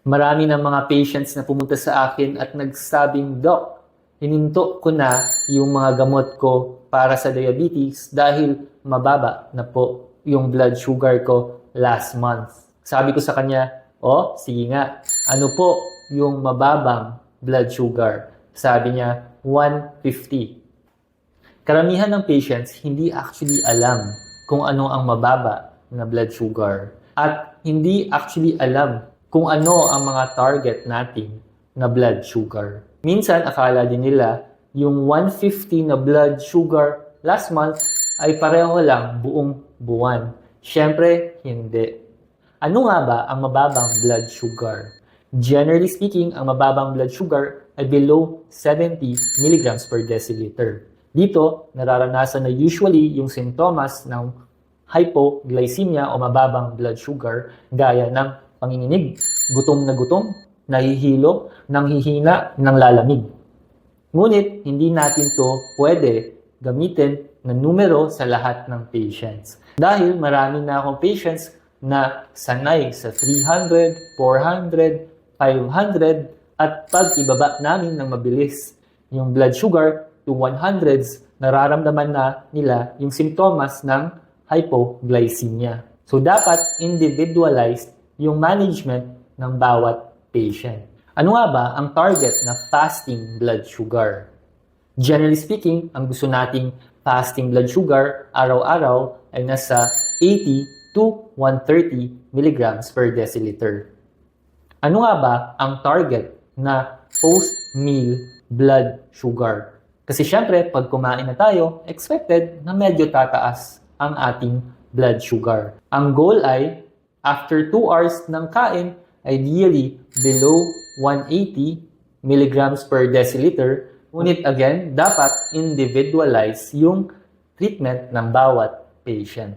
Marami ng mga patients na pumunta sa akin at nagsabing, "Doc, hininto ko na yung mga gamot ko para sa diabetes dahil mababa na po yung blood sugar ko last month." Sabi ko sa kanya, "Oh, sige nga, ano po yung mababang blood sugar?" Sabi niya, 150. Karamihan ng patients hindi actually alam kung ano ang mababa na blood sugar at hindi actually alam kung ano ang mga target natin na blood sugar. Minsan, akala din nila yung 150 na blood sugar last month ay pareho lang buong buwan. Siyempre, hindi. Ano nga ba ang mababang blood sugar? Generally speaking, ang mababang blood sugar ay below 70 milligrams per deciliter. Dito, nararanasan na usually yung sintomas ng hypoglycemia o mababang blood sugar gaya ng panginginig, gutom, nahihilo, nanghihina, lamig. Ngunit, hindi natin to pwede gamitin na numero sa lahat ng patients. Dahil marami na akong patients na sanay sa 300, 400, 500 at pag ibaba namin ng mabilis yung blood sugar to 100s, nararamdaman na nila yung simptomas ng hypoglycemia. So, dapat individualized yung management ng bawat patient. Ano nga ba ang target na fasting blood sugar? Generally speaking, ang gusto nating fasting blood sugar araw-araw ay nasa 80 to 130 milligrams per deciliter. Ano nga ba ang target na post-meal blood sugar? Kasi syempre, pag kumain na tayo, expected na medyo tataas ang ating blood sugar. Ang goal ay, after 2 hours ng kain, ideally below 180 milligrams per deciliter. Ngunit again, dapat individualize yung treatment ng bawat patient.